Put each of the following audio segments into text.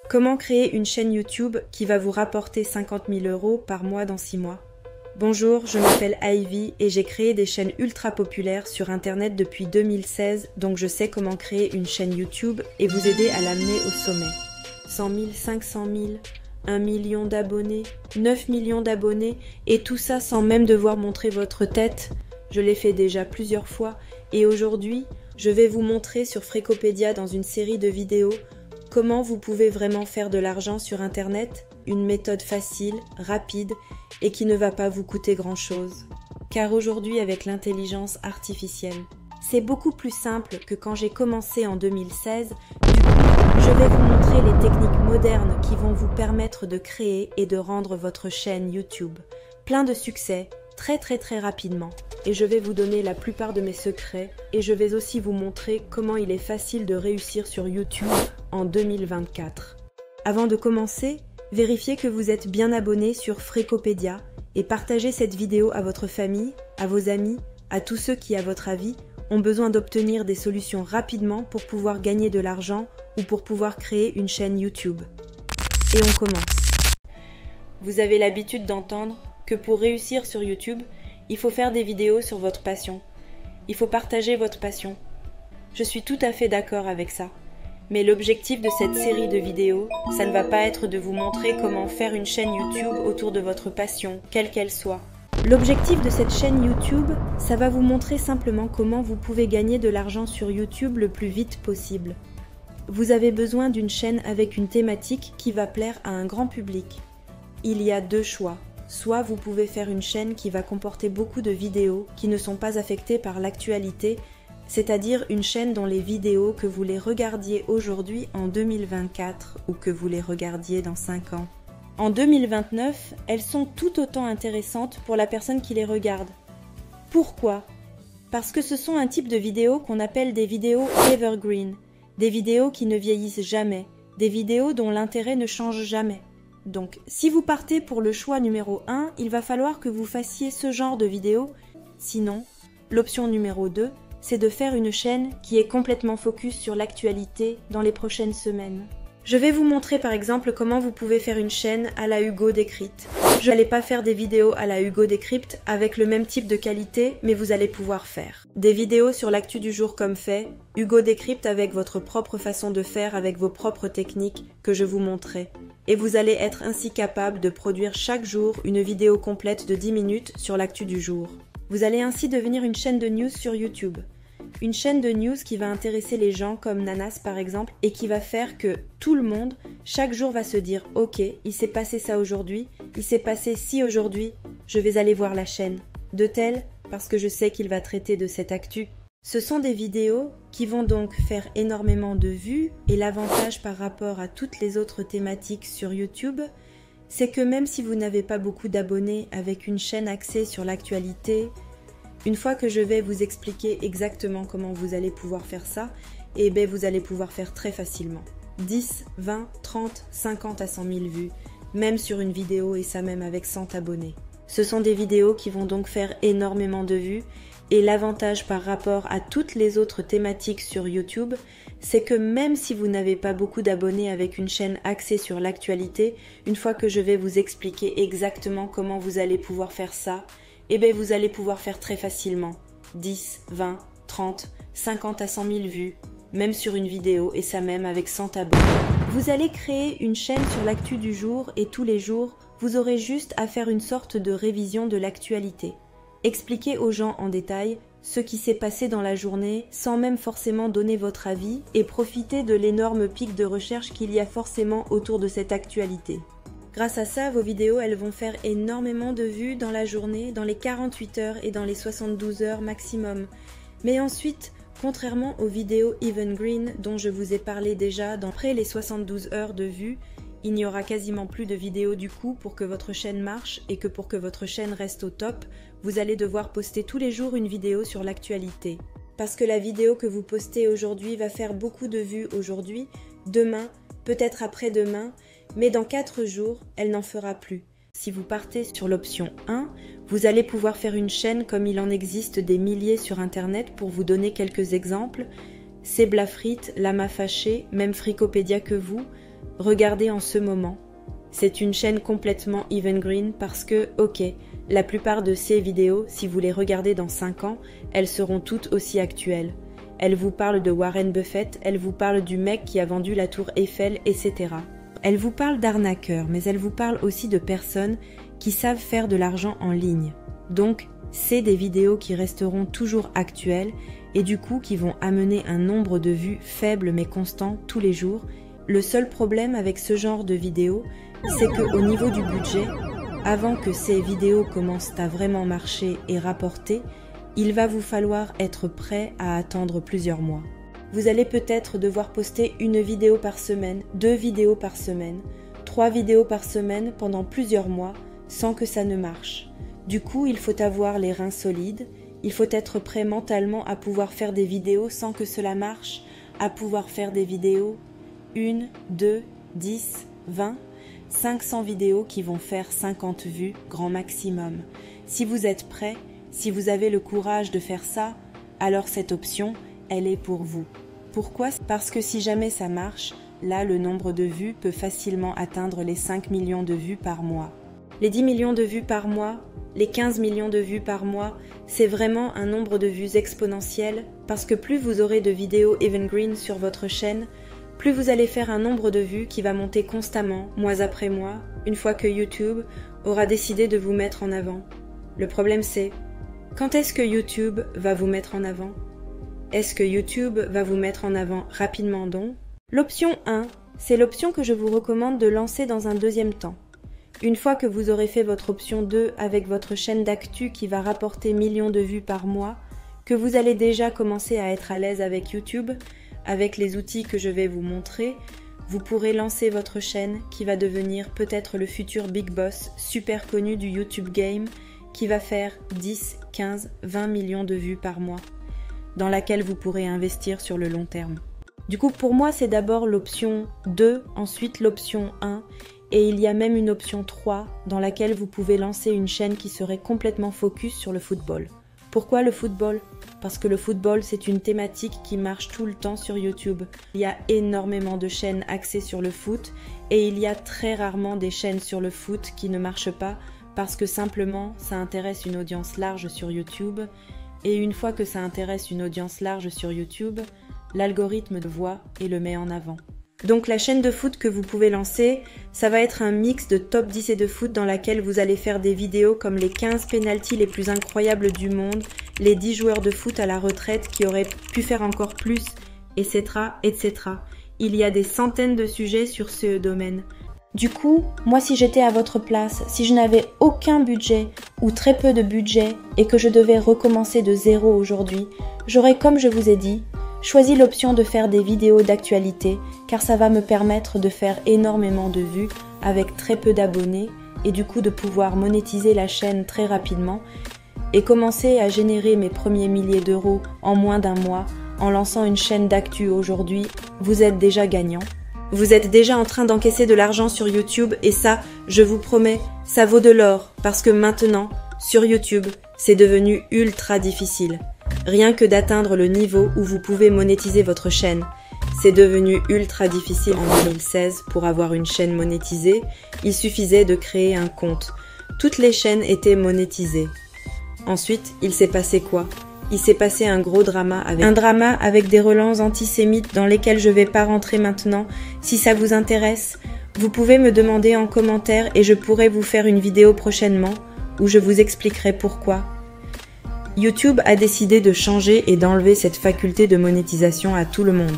Comment créer une chaîne YouTube qui va vous rapporter 50 000 € par mois dans 6 mois? Bonjour, je m'appelle Ivy et j'ai créé des chaînes ultra populaires sur internet depuis 2016, donc je sais comment créer une chaîne YouTube et vous aider à l'amener au sommet. 100 000, 500 000, 1 million d'abonnés, 9 millions d'abonnés, et tout ça sans même devoir montrer votre tête. Je l'ai fait déjà plusieurs fois et aujourd'hui, je vais vous montrer sur Frécopédia dans une série de vidéos comment vous pouvez vraiment faire de l'argent sur internet, une méthode facile, rapide et qui ne va pas vous coûter grand-chose. Car aujourd'hui, avec l'intelligence artificielle, c'est beaucoup plus simple que quand j'ai commencé en 2016. Du coup, je vais vous montrer les techniques modernes qui vont vous permettre de créer et de rendre votre chaîne YouTube plein de succès très rapidement. Et je vais vous donner la plupart de mes secrets et je vais aussi vous montrer comment il est facile de réussir sur YouTube en 2024. Avant de commencer, vérifiez que vous êtes bien abonné sur Frécopédia et partagez cette vidéo à votre famille, à vos amis, à tous ceux qui, à votre avis, ont besoin d'obtenir des solutions rapidement pour pouvoir gagner de l'argent ou pour pouvoir créer une chaîne YouTube. Et on commence. Vous avez l'habitude d'entendre que pour réussir sur YouTube, il faut faire des vidéos sur votre passion. Il faut partager votre passion. Je suis tout à fait d'accord avec ça. Mais l'objectif de cette série de vidéos, ça ne va pas être de vous montrer comment faire une chaîne YouTube autour de votre passion, quelle qu'elle soit. L'objectif de cette chaîne YouTube, ça va vous montrer simplement comment vous pouvez gagner de l'argent sur YouTube le plus vite possible. Vous avez besoin d'une chaîne avec une thématique qui va plaire à un grand public. Il y a deux choix. Soit vous pouvez faire une chaîne qui va comporter beaucoup de vidéos qui ne sont pas affectées par l'actualité, c'est-à-dire une chaîne dont les vidéos, que vous les regardiez aujourd'hui en 2024 ou que vous les regardiez dans 5 ans. En 2029, elles sont tout autant intéressantes pour la personne qui les regarde. Pourquoi? Parce que ce sont un type de vidéos qu'on appelle des vidéos evergreen, des vidéos qui ne vieillissent jamais, des vidéos dont l'intérêt ne change jamais. Donc, si vous partez pour le choix numéro 1, il va falloir que vous fassiez ce genre de vidéo. Sinon, l'option numéro 2, c'est de faire une chaîne qui est complètement focus sur l'actualité dans les prochaines semaines. Je vais vous montrer par exemple comment vous pouvez faire une chaîne à la Hugo Décrypte. Je n'allais pas faire des vidéos à la Hugo Décrypte avec le même type de qualité, mais vous allez pouvoir faire des vidéos sur l'actu du jour comme fait, Hugo Décrypte avec votre propre façon de faire, avec vos propres techniques que je vous montrerai. Et vous allez être ainsi capable de produire chaque jour une vidéo complète de 10 minutes sur l'actu du jour. Vous allez ainsi devenir une chaîne de news sur YouTube. Une chaîne de news qui va intéresser les gens comme Nanas par exemple et qui va faire que tout le monde, chaque jour va se dire « Ok, il s'est passé ça aujourd'hui, il s'est passé ci aujourd'hui, je vais aller voir la chaîne. De tel, parce que je sais qu'il va traiter de cette actu. » Ce sont des vidéos qui vont donc faire énormément de vues et l'avantage par rapport à toutes les autres thématiques sur YouTube, c'est que même si vous n'avez pas beaucoup d'abonnés avec une chaîne axée sur l'actualité, une fois que je vais vous expliquer exactement comment vous allez pouvoir faire ça, eh bien vous allez pouvoir faire très facilement. 10, 20, 30, 50 à 100 000 vues, même sur une vidéo et ça même avec 100 abonnés. Ce sont des vidéos qui vont donc faire énormément de vues et l'avantage par rapport à toutes les autres thématiques sur YouTube, c'est que même si vous n'avez pas beaucoup d'abonnés avec une chaîne axée sur l'actualité, une fois que je vais vous expliquer exactement comment vous allez pouvoir faire ça, eh bien vous allez pouvoir faire très facilement 10, 20, 30, 50 à 100 000 vues, même sur une vidéo et ça même avec 100 abonnés. Vous allez créer une chaîne sur l'actu du jour et tous les jours, vous aurez juste à faire une sorte de révision de l'actualité. Expliquer aux gens en détail ce qui s'est passé dans la journée sans même forcément donner votre avis et profiter de l'énorme pic de recherche qu'il y a forcément autour de cette actualité. Grâce à ça, vos vidéos, elles vont faire énormément de vues dans la journée, dans les 48 heures et dans les 72 heures maximum. Mais ensuite, contrairement aux vidéos evergreen dont je vous ai parlé déjà, après les 72 heures de vues, il n'y aura quasiment plus de vidéos du coup pour que votre chaîne marche et que pour que votre chaîne reste au top, vous allez devoir poster tous les jours une vidéo sur l'actualité. Parce que la vidéo que vous postez aujourd'hui va faire beaucoup de vues aujourd'hui, demain, peut-être après-demain, mais dans 4 jours, elle n'en fera plus. Si vous partez sur l'option 1, vous allez pouvoir faire une chaîne comme il en existe des milliers sur internet. Pour vous donner quelques exemples, c'est Blafrit, Lama Fâché, même Fricopédia que vous, regardez en ce moment. C'est une chaîne complètement evergreen parce que, ok, la plupart de ces vidéos, si vous les regardez dans 5 ans, elles seront toutes aussi actuelles. Elle vous parle de Warren Buffett, elle vous parle du mec qui a vendu la tour Eiffel, etc. Elle vous parle d'arnaqueurs, mais elle vous parle aussi de personnes qui savent faire de l'argent en ligne. Donc, c'est des vidéos qui resteront toujours actuelles et du coup qui vont amener un nombre de vues faible mais constant tous les jours. Le seul problème avec ce genre de vidéos, c'est qu'au niveau du budget, avant que ces vidéos commencent à vraiment marcher et rapporter, il va vous falloir être prêt à attendre plusieurs mois. Vous allez peut-être devoir poster une vidéo par semaine, 2 vidéos par semaine, 3 vidéos par semaine pendant plusieurs mois sans que ça ne marche. Du coup, il faut avoir les reins solides, il faut être prêt mentalement à pouvoir faire des vidéos sans que cela marche, à pouvoir faire des vidéos 1, 2, 10, 20, 500 vidéos qui vont faire 50 vues grand maximum. Si vous êtes prêt, si vous avez le courage de faire ça, alors cette option, elle est pour vous. Pourquoi ? Parce que si jamais ça marche, là le nombre de vues peut facilement atteindre les 5 millions de vues par mois. Les 10 millions de vues par mois, les 15 millions de vues par mois, c'est vraiment un nombre de vues exponentiel parce que plus vous aurez de vidéos evergreen sur votre chaîne, plus vous allez faire un nombre de vues qui va monter constamment, mois après mois, une fois que YouTube aura décidé de vous mettre en avant. Le problème c'est, quand est-ce que YouTube va vous mettre en avant ? Est-ce que YouTube va vous mettre en avant rapidement donc ? L'option 1, c'est l'option que je vous recommande de lancer dans un deuxième temps. Une fois que vous aurez fait votre option 2 avec votre chaîne d'actu qui va rapporter millions de vues par mois, que vous allez déjà commencer à être à l'aise avec YouTube, avec les outils que je vais vous montrer, vous pourrez lancer votre chaîne qui va devenir peut-être le futur Big Boss super connu du YouTube Game qui va faire 10, 15, 20 millions de vues par mois, dans laquelle vous pourrez investir sur le long terme. Du coup, pour moi, c'est d'abord l'option 2, ensuite l'option 1, et il y a même une option 3 dans laquelle vous pouvez lancer une chaîne qui serait complètement focus sur le football. Pourquoi le football ? Parce que le football, c'est une thématique qui marche tout le temps sur YouTube. Il y a énormément de chaînes axées sur le foot et il y a très rarement des chaînes sur le foot qui ne marchent pas parce que simplement ça intéresse une audience large sur YouTube et une fois que ça intéresse une audience large sur YouTube, l'algorithme le voit et le met en avant. Donc la chaîne de foot que vous pouvez lancer, ça va être un mix de top 10 et de foot dans laquelle vous allez faire des vidéos comme les 15 pénaltys les plus incroyables du monde, les 10 joueurs de foot à la retraite qui auraient pu faire encore plus, etc., etc. Il y a des centaines de sujets sur ce domaine. Du coup, moi si j'étais à votre place, si je n'avais aucun budget ou très peu de budget et que je devais recommencer de zéro aujourd'hui, j'aurais, comme je vous ai dit, choisi l'option de faire des vidéos d'actualité car ça va me permettre de faire énormément de vues avec très peu d'abonnés et du coup de pouvoir monétiser la chaîne très rapidement et commencer à générer mes premiers milliers d'euros en moins d'un mois en lançant une chaîne d'actu aujourd'hui. Vous êtes déjà gagnant. Vous êtes déjà en train d'encaisser de l'argent sur YouTube et ça, je vous promets, ça vaut de l'or parce que maintenant, sur YouTube, c'est devenu ultra difficile. Rien que d'atteindre le niveau où vous pouvez monétiser votre chaîne. C'est devenu ultra difficile en 2016 pour avoir une chaîne monétisée. Il suffisait de créer un compte. Toutes les chaînes étaient monétisées. Ensuite, il s'est passé quoi ? Il s'est passé un gros drama avec des relents antisémites dans lesquels je vais pas rentrer maintenant. Si ça vous intéresse, vous pouvez me demander en commentaire et je pourrai vous faire une vidéo prochainement où je vous expliquerai pourquoi. YouTube a décidé de changer et d'enlever cette faculté de monétisation à tout le monde.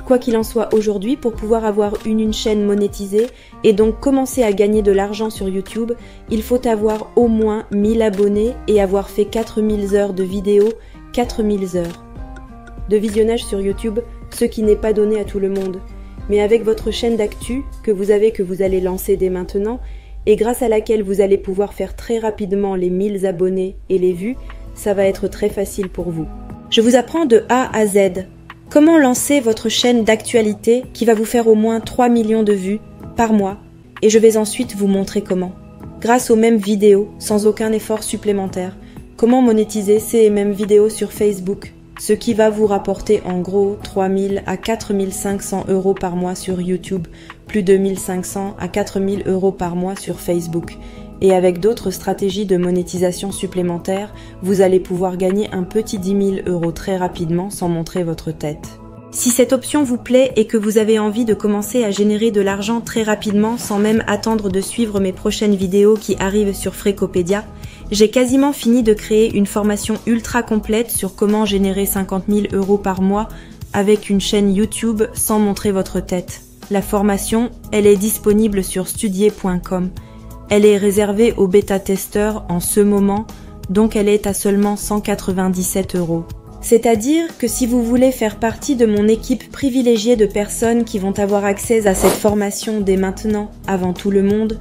Quoi qu'il en soit aujourd'hui, pour pouvoir avoir une chaîne monétisée et donc commencer à gagner de l'argent sur YouTube, il faut avoir au moins 1000 abonnés et avoir fait 4000 heures de vidéos, 4000 heures de visionnage sur YouTube, ce qui n'est pas donné à tout le monde. Mais avec votre chaîne d'actu que vous allez lancer dès maintenant et grâce à laquelle vous allez pouvoir faire très rapidement les 1000 abonnés et les vues, ça va être très facile pour vous. Je vous apprends de A à Z. Comment lancer votre chaîne d'actualité qui va vous faire au moins 3 millions de vues par mois et je vais ensuite vous montrer comment. Grâce aux mêmes vidéos, sans aucun effort supplémentaire. Comment monétiser ces mêmes vidéos sur Facebook. ce qui va vous rapporter en gros 3 000 à 4 500 € par mois sur YouTube, plus de 1 500 à 4 000 € par mois sur Facebook. Et avec d'autres stratégies de monétisation supplémentaires, vous allez pouvoir gagner un petit 10 000 € très rapidement sans montrer votre tête. Si cette option vous plaît et que vous avez envie de commencer à générer de l'argent très rapidement sans même attendre de suivre mes prochaines vidéos qui arrivent sur Freecopedia, j'ai quasiment fini de créer une formation ultra complète sur comment générer 50 000 € par mois avec une chaîne YouTube sans montrer votre tête. La formation, elle est disponible sur studier.com. Elle est réservée aux bêta-testeurs en ce moment, donc elle est à seulement 197 €. C'est-à-dire que si vous voulez faire partie de mon équipe privilégiée de personnes qui vont avoir accès à cette formation dès maintenant, avant tout le monde,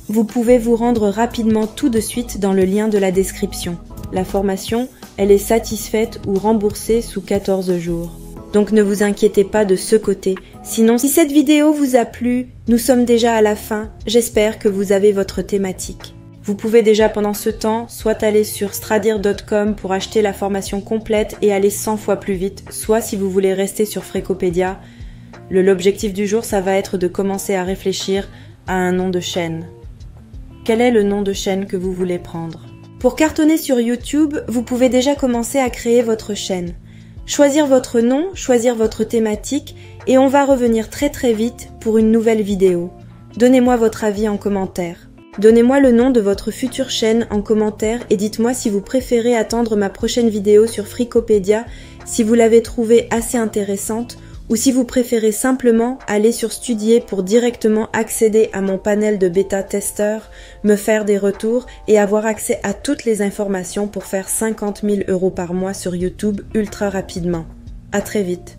vous pouvez vous rendre rapidement tout de suite dans le lien de la description. La formation, elle est satisfaite ou remboursée sous 14 jours. Donc ne vous inquiétez pas de ce côté. Sinon, si cette vidéo vous a plu, nous sommes déjà à la fin. J'espère que vous avez votre thématique. Vous pouvez déjà pendant ce temps, soit aller sur stradir.com pour acheter la formation complète et aller 100 fois plus vite, soit si vous voulez rester sur Freecopedia, l'objectif du jour, ça va être de commencer à réfléchir à un nom de chaîne. Quel est le nom de chaîne que vous voulez prendre? Pour cartonner sur YouTube, vous pouvez déjà commencer à créer votre chaîne. Choisir votre nom, choisir votre thématique et on va revenir très vite pour une nouvelle vidéo. Donnez-moi votre avis en commentaire. Donnez-moi le nom de votre future chaîne en commentaire et dites-moi si vous préférez attendre ma prochaine vidéo sur Freecopedia, si vous l'avez trouvée assez intéressante ou si vous préférez simplement aller sur Studier pour directement accéder à mon panel de bêta-testeurs, me faire des retours et avoir accès à toutes les informations pour faire 50 000 € par mois sur YouTube ultra rapidement. À très vite.